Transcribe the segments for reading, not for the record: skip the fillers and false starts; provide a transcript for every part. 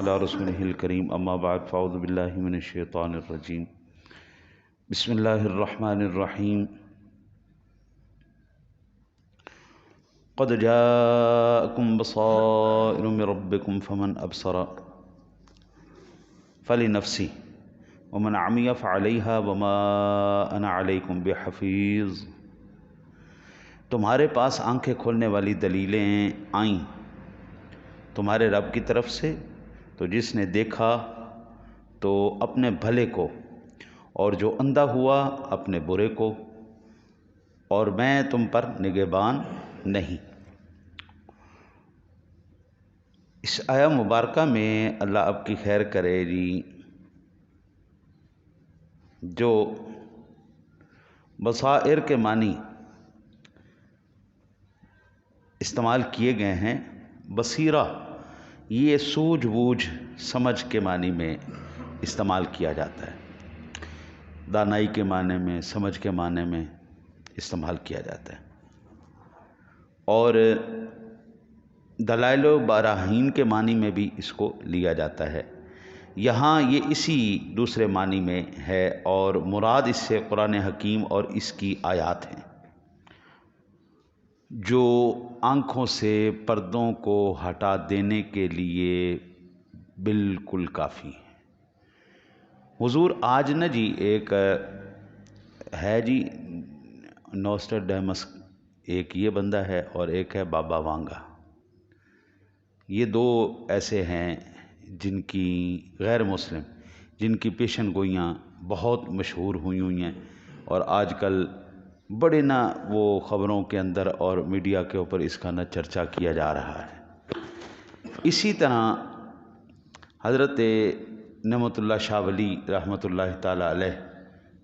على رسوله الكريم اما بعد فاعوذ بالله من الشيطان الرجيم بسم الله الرحمن الرحيم قد جاءكم بصائر من ربكم فمن ابصر فلنفسه ومن عمي فعليها وما انا عليكم بحفيظ۔ تمہارے پاس آنکھیں کھولنے والی دلیلیں آئیں تمہارے رب کی طرف سے، تو جس نے دیکھا تو اپنے بھلے کو، اور جو اندھا ہوا اپنے برے کو، اور میں تم پر نگہبان نہیں۔ اس آیہ مبارکہ میں اللہ آپ کی خیر کرے جی، جو بصائر کے معنی استعمال کیے گئے ہیں، بصیرہ یہ سوجھ بوجھ سمجھ کے معنی میں استعمال کیا جاتا ہے، دانائی کے معنی میں، سمجھ کے معنی میں استعمال کیا جاتا ہے، اور دلائل و براہین کے معنی میں بھی اس کو لیا جاتا ہے۔ یہاں یہ اسی دوسرے معنی میں ہے، اور مراد اس سے قرآن حکیم اور اس کی آیات ہیں جو آنکھوں سے پردوں کو ہٹا دینے کے لیے بالکل کافی ہیں۔ حضور آج نا جی ایک ہے جی نوسٹرڈیمس، ایک یہ بندہ ہے اور ایک ہے بابا وانگا۔ یہ دو ایسے ہیں جن کی غیر مسلم، جن کی پیشن گوئیاں بہت مشہور ہوئی ہیں، اور آج کل بڑے نہ وہ خبروں کے اندر اور میڈیا کے اوپر اس کا نہ چرچا کیا جا رہا ہے۔ اسی طرح حضرت نعمت اللہ شاہ ولی رحمۃ اللہ تعالیٰ علیہ،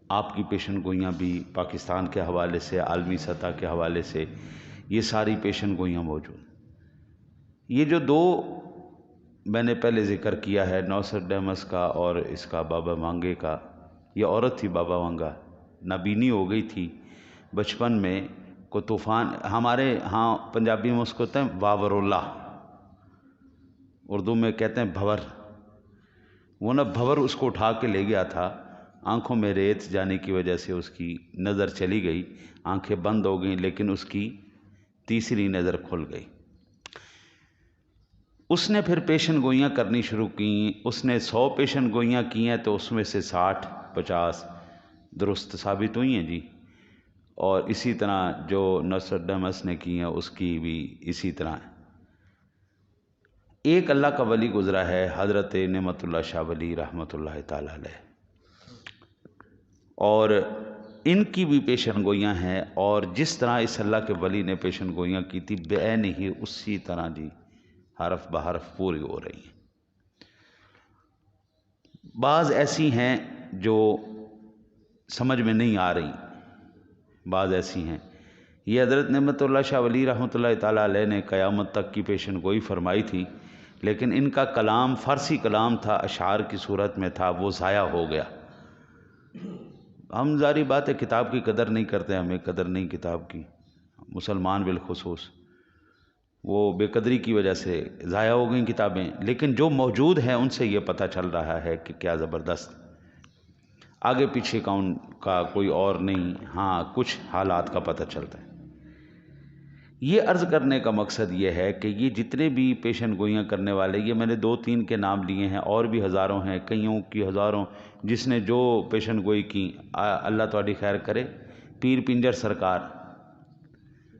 آپ کی پیشن گوئیاں بھی پاکستان کے حوالے سے، عالمی سطح کے حوالے سے یہ ساری پیشن گوئیاں موجود۔ یہ جو دو میں نے پہلے ذکر کیا ہے، نوسٹرڈیمس کا اور اس کا بابا وانگے کا، یہ عورت تھی بابا وانگا، نابینی ہو گئی تھی بچپن میں، کو طوفان، ہمارے ہاں پنجابی میں اس کو کہتے ہیں واورولہ، اردو میں کہتے ہیں بھور۔ وہ نہ بھور اس کو اٹھا کے لے گیا تھا، آنکھوں میں ریت جانے کی وجہ سے اس کی نظر چلی گئی، آنکھیں بند ہو گئیں، لیکن اس کی تیسری نظر کھل گئی۔ اس نے پھر پیشن گوئیاں کرنی شروع کیں، اس نے 100 پیشن گوئیاں کی ہیں تو اس میں سے 60-50 درست ثابت ہوئی ہیں جی، اور اسی طرح جو نوسٹرڈیمس نے کی ہیں اس کی بھی اسی طرح ہے۔ ایک اللہ کا ولی گزرا ہے حضرت نعمت اللہ شاہ ولی رحمۃ اللہ تعالیٰ علیہ، اور ان کی بھی پیشن گوئیاں ہیں، اور جس طرح اس اللہ کے ولی نے پیشن گوئیاں کی تھی بعین ہی اسی طرح جی حرف بحرف پوری ہو رہی ہیں۔ بعض ایسی ہیں جو سمجھ میں نہیں آ رہی، بعض ایسی ہیں۔ یہ حضرت نعمت اللہ شاہ ولی رحمۃ اللہ تعالیٰ علیہ نے قیامت تک کی پیشن گوئی فرمائی تھی، لیکن ان کا کلام فارسی کلام تھا، اشعار کی صورت میں تھا، وہ ضائع ہو گیا۔ ہم ظاہری بات ہے کتاب کی قدر نہیں کرتے، ہمیں قدر نہیں کتاب کی، مسلمان بالخصوص، وہ بے قدری کی وجہ سے ضائع ہو گئیں کتابیں، لیکن جو موجود ہیں ان سے یہ پتہ چل رہا ہے کہ کیا زبردست، آگے پیچھے کا ان کا کوئی اور نہیں، ہاں کچھ حالات کا پتہ چلتا ہے۔ یہ عرض کرنے کا مقصد یہ ہے کہ یہ جتنے بھی پیشن گوئیاں کرنے والے، یہ میں نے 2-3 کے نام لیے ہیں، اور بھی ہزاروں ہیں، کئیوں کی ہزاروں، جس نے جو پیشن گوئی کی، اللہ تہاڈی خیر کرے۔ پیر پنجر سرکار،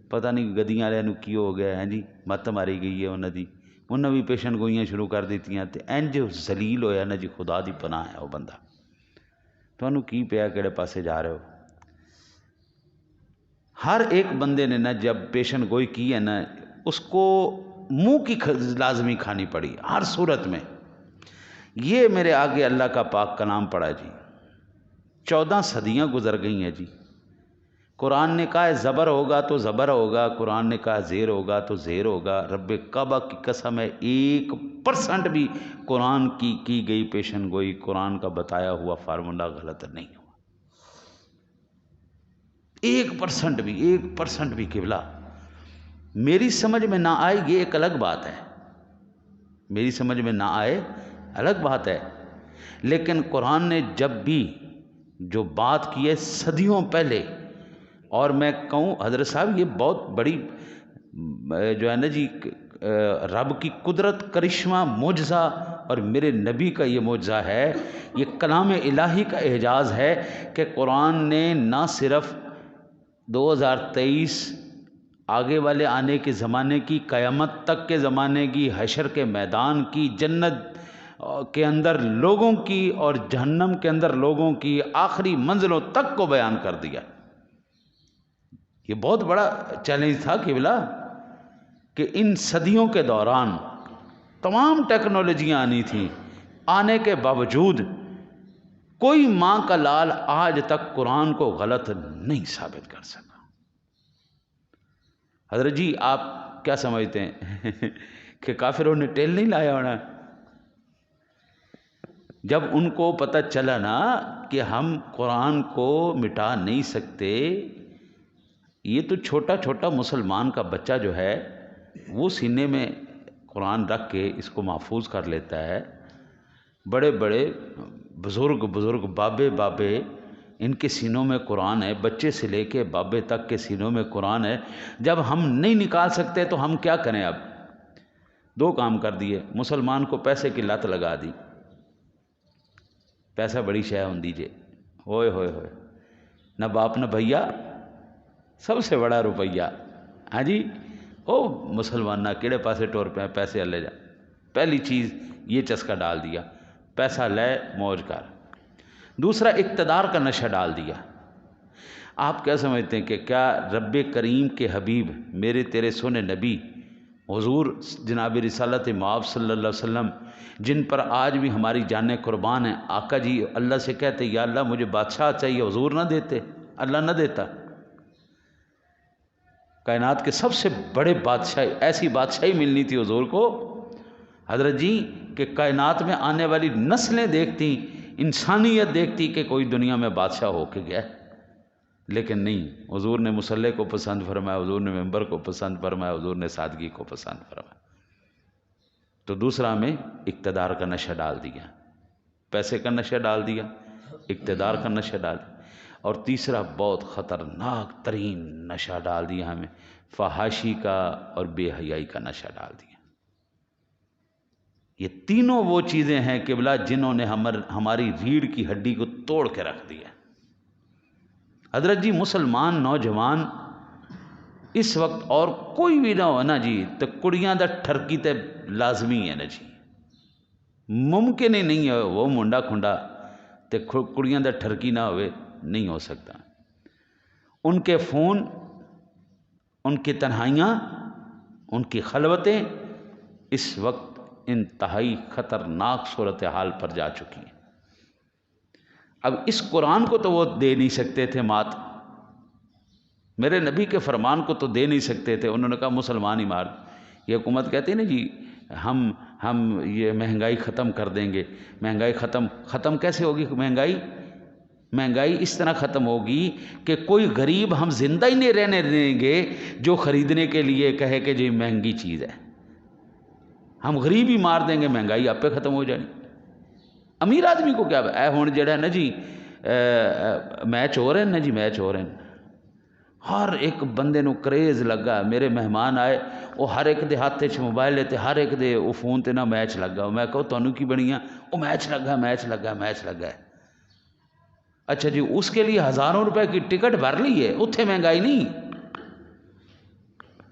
پتہ نہیں گدیاں والے نو کی ہو گیا ہے جی، مت ماری گئی ہے انہاں دی، انہاں بھی پیشن گوئیاں شروع کر دیتیاں، تے انج ذلیل ہویا نا جی، خدا دی پناہ ہے وہ بندہ۔ تانوں کی پیا کہڑے پاسے جا رہے ہو؟ ہر ایک بندے نے نا جب پیشن گوئی کی ہے نا، اس کو منہ کی لازمی کھانی پڑی ہر صورت میں۔ یہ میرے آگے اللہ کا پاک کلام پڑا جی، 14 صدیاں گزر گئی ہیں جی۔ قرآن نے کہا ہے زبر ہوگا تو زبر ہوگا، قرآن نے کہا زیر ہوگا تو زیر ہوگا، رب کعبہ کی قسم ہے 1% بھی قرآن کی گئی پیشن گوئی، قرآن کا بتایا ہوا فارمولہ غلط نہیں ہوا، 1% بھی قبلہ۔ میری سمجھ میں نہ آئے یہ ایک الگ بات ہے، میری سمجھ میں نہ آئے الگ بات ہے، لیکن قرآن نے جب بھی جو بات کی ہے صدیوں پہلے، اور میں کہوں حضرت صاحب یہ بہت بڑی جو ہے نا جی رب کی قدرت، کرشمہ، معجزہ، اور میرے نبی کا یہ معجزہ ہے، یہ کلام الہی کا اعجاز ہے کہ قرآن نے نہ صرف 2023 آگے والے آنے کے زمانے کی، قیامت تک کے زمانے کی، حشر کے میدان کی، جنت کے اندر لوگوں کی اور جہنم کے اندر لوگوں کی آخری منزلوں تک کو بیان کر دیا۔ یہ بہت بڑا چیلنج تھا قبلہ کہ ان صدیوں کے دوران تمام ٹیکنالوجیاں آنی تھیں، آنے کے باوجود کوئی ماں کا لال آج تک قرآن کو غلط نہیں ثابت کر سکا۔ حضرت جی آپ کیا سمجھتے ہیں کہ کافروں نے ٹیل نہیں لایا ہونا؟ جب ان کو پتہ چلا نا کہ ہم قرآن کو مٹا نہیں سکتے، یہ تو چھوٹا چھوٹا مسلمان کا بچہ جو ہے وہ سینے میں قرآن رکھ کے اس کو محفوظ کر لیتا ہے، بڑے بڑے بزرگ بابے ان کے سینوں میں قرآن ہے، بچے سے لے کے بابے تک کے سینوں میں قرآن ہے۔ جب ہم نہیں نکال سکتے تو ہم کیا کریں؟ اب دو کام کر دیے، مسلمان کو پیسے کی لت لگا دی، پیسہ بڑی شے ہوندی جے، ہوئے ہوئے ہوئے، نہ باپ نہ بھیا، سب سے بڑا روپیہ، ہاں جی، او مسلمان نہ کیڑے پاسے ٹور پہ پیسے لے جا، پہلی چیز یہ چسکا ڈال دیا، پیسہ لے موج کر۔ دوسرا اقتدار کا نشہ ڈال دیا۔ آپ کیا سمجھتے ہیں کہ کیا رب کریم کے حبیب میرے تیرے سونے نبی حضور جناب رسالت مآب صلی اللہ علیہ وسلم، جن پر آج بھی ہماری جانیں قربان ہیں، آقا جی اللہ سے کہتے یا اللہ مجھے بادشاہ چاہیے، حضور نہ دیتے، اللہ نہ دیتا؟ کائنات کے سب سے بڑے بادشاہ، ایسی بادشاہی ملنی تھی حضور کو حضرت جی کہ کائنات میں آنے والی نسلیں دیکھتی، انسانیت دیکھتی کہ کوئی دنیا میں بادشاہ ہو کے گیا، لیکن نہیں، حضور نے مصلی کو پسند فرمایا، حضور نے ممبر کو پسند فرمایا، حضور نے سادگی کو پسند فرمایا۔ تو دوسرا میں اقتدار کا نشہ ڈال دیا، پیسے کا نشہ ڈال دیا، اقتدار کا نشہ ڈال دیا، اور تیسرا بہت خطرناک ترین نشہ ڈال دیا ہمیں، فحاشی کا اور بے حیائی کا نشہ ڈال دیا۔ یہ تینوں وہ چیزیں ہیں قبلہ جنہوں نے ہماری ریڑھ کی ہڈی کو توڑ کے رکھ دیا۔ حضرت جی مسلمان نوجوان اس وقت اور کوئی بھی نہ ہو نا جی تو کڑیاں دا ٹھرکی تے لازمی ہے نا جی، ممکن ہی نہیں ہے وہ منڈا کھنڈا تے کڑیاں دا ٹھرکی نہ ہوئے، نہیں ہو سکتا۔ ان کے فون، ان کی تنہائیاں، ان کی خلوتیں اس وقت انتہائی خطرناک صورتحال پر جا چکی ہیں۔ اب اس قرآن کو تو وہ دے نہیں سکتے تھے مات، میرے نبی کے فرمان کو تو دے نہیں سکتے تھے، انہوں نے کہا مسلمان ہی مار۔ یہ حکومت کہتی ہے نا جی ہم یہ مہنگائی ختم کر دیں گے، مہنگائی ختم کیسے ہوگی؟ مہنگائی اس طرح ختم ہوگی کہ کوئی غریب ہم زندہ ہی نہیں رہنے دیں گے جو خریدنے کے لیے کہے کہ جی مہنگی چیز ہے، ہم غریب ہی مار دیں گے، مہنگائی آپ پہ ختم ہو جانی۔ امیر آدمی کو کیا اے ہون جڑا ہے نا جی میچ ہو رہے ہیں نا جی، میچ ہو رہے ہیں، ہر ایک بندے نو کریز لگا، میرے مہمان آئے وہ ہر ایک دے ہاتھ چ موبائل ہے تے ہر ایک دے وہ فون تے نہ میچ لگا، میں کہو تانوں کی بنی وہ میچ لگا ہے۔ اچھا جی اس کے لیے ہزاروں روپے کی ٹکٹ بھر لی ہے، اتھے مہنگائی نہیں۔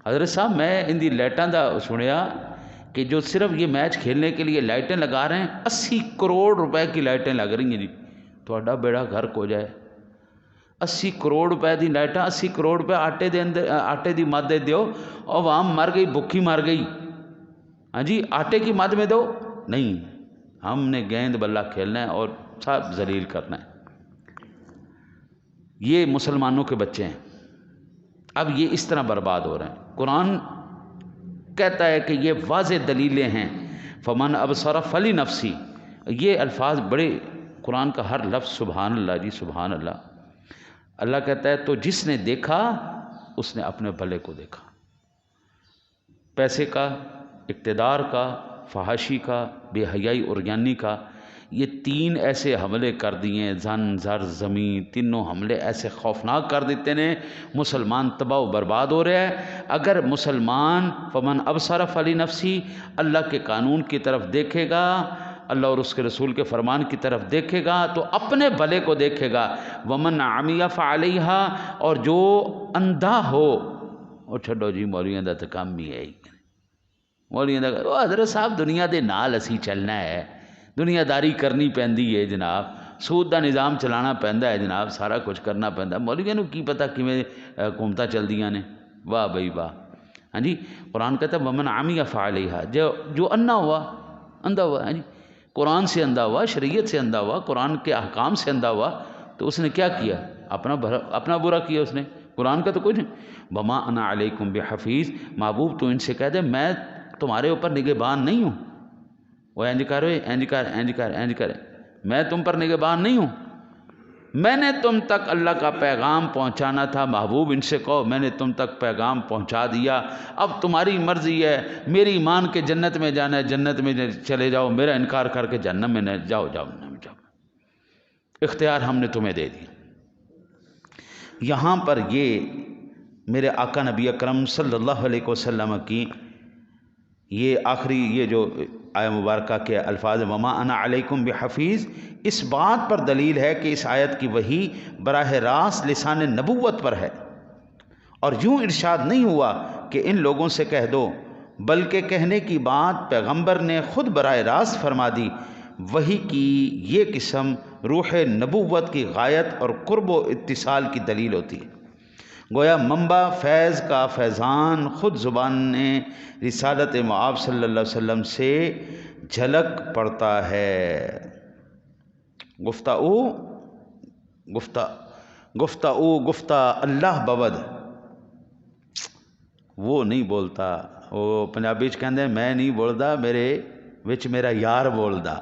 حضرت صاحب میں ان دی لائٹاں دا سنیا کہ جو صرف یہ میچ کھیلنے کے لیے لائٹیں لگا رہے ہیں 80 کروڑ روپے کی لائٹیں لگ رہی ہیں جی، تہاڈا بیڑا گھر ہو جائے۔ 80 کروڑ روپے دی لائٹاں، 80 کروڑ روپے آٹے دی مد دیو، عوام مر گئی، بھوکی مر گئی، ہاں جی آٹے کی مد میں دو، نہیں، ہم نے گیند بلہ کھیلنا ہے اور سب ذلیل کرنا ہے۔ یہ مسلمانوں کے بچے ہیں، اب یہ اس طرح برباد ہو رہے ہیں۔ قرآن کہتا ہے کہ یہ واضح دلیلیں ہیں، فمن ابصر فلنفسی، یہ الفاظ بڑے، قرآن کا ہر لفظ سبحان اللہ جی سبحان اللہ۔ اللہ کہتا ہے تو جس نے دیکھا اس نے اپنے بھلے کو دیکھا، پیسے کا، اقتدار کا، فحاشی کا، بے حیائی اور یعنی کا، یہ تین ایسے حملے کر دیے، زن زر زمین، تینوں حملے ایسے خوفناک کر دیتے نے، مسلمان تباہ و برباد ہو رہا ہے۔ اگر مسلمان فمن ابصر فلنفسی، اللہ کے قانون کی طرف دیکھے گا، اللہ اور اس کے رسول کے فرمان کی طرف دیکھے گا تو اپنے بھلے کو دیکھے گا، ومن عمی فعلیہا، اور جو اندھا ہو، وہ چھڈو جی مولیاں دا تے کام بھی ہے ہی، مولیاں دا حضرت صاحب دنیا دے نال اسی چلنا ہے، دنیا داری کرنی پیندی ہے جناب، سود دا نظام چلانا پیندا ہے جناب، سارا کچھ کرنا پیندا ہے، مولیاں نو کی پتہ کیویں حکومتاں چلدیاں نے، واہ بھائی واہ۔ ہاں جی، قرآن کہتا ہے ومن عمی فعلیہا، جو اندھا ہوا، اندھا ہوا، ہاں جی، قرآن سے اندھا ہوا، شریعت سے اندھا ہوا، قرآن کے احکام سے اندھا ہوا، تو اس نے کیا کیا؟ اپنا برا کیا اس نے، قرآن کا تو کچھ نہیں۔ وما انا علیکم بحفیظ، محبوب تو ان سے کہہ دے میں تمہارے اوپر نگہبان نہیں ہوں، وہ اینج کر اینج کر اینج کر اینج کر، میں تم پر نگہبان نہیں ہوں، میں نے تم تک اللہ کا پیغام پہنچانا تھا، محبوب ان سے کہو میں نے تم تک پیغام پہنچا دیا، اب تمہاری مرضی ہے، میری مان کے جنت میں جانا ہے جنت میں چلے جاؤ، میرا انکار کر کے جہنم میں جاؤ، اختیار ہم نے تمہیں دے دیا۔ یہاں پر یہ میرے آقا نبی اکرم صلی اللہ علیہ وسلم کی یہ آخری یہ جو آیہ مبارکہ کے الفاظ وما انا علیکم بحفیظ، اس بات پر دلیل ہے کہ اس آیت کی وحی براہ راست لسان نبوت پر ہے، اور یوں ارشاد نہیں ہوا کہ ان لوگوں سے کہہ دو، بلکہ کہنے کی بات پیغمبر نے خود براہ راست فرما دی۔ وحی کی یہ قسم روح نبوت کی غایت اور قرب و اتصال کی دلیل ہوتی ہے، گویا منبع فیض کا فیضان خود زبان رسالت معاب صلی اللہ علیہ وسلم سے جھلک پڑتا ہے۔ گفتہ اللہ بود، وہ نہیں بولتا، وہ پنجابی چ کہندے میں نہیں بولدا، میرے وچ میرا یار بولدا،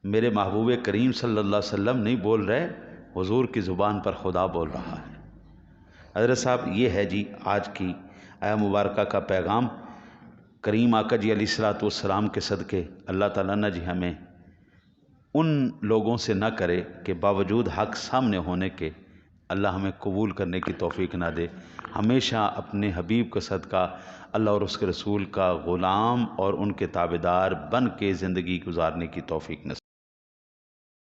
میرے محبوب کریم صلی اللہ علیہ وسلم نہیں بول رہے، حضور کی زبان پر خدا بول رہا ہے۔ حضرت صاحب یہ ہے جی آج کی آیہ مبارکہ کا پیغام۔ کریم آقا جی علیہ الصلوۃ والسلام کے صدقے اللہ تعالیٰ نے جی ہمیں ان لوگوں سے نہ کرے کہ باوجود حق سامنے ہونے کے اللہ ہمیں قبول کرنے کی توفیق نہ دے، ہمیشہ اپنے حبیب کا صدقہ اللہ اور اس کے رسول کا غلام اور ان کے تابعدار بن کے زندگی گزارنے کی توفیق نصیب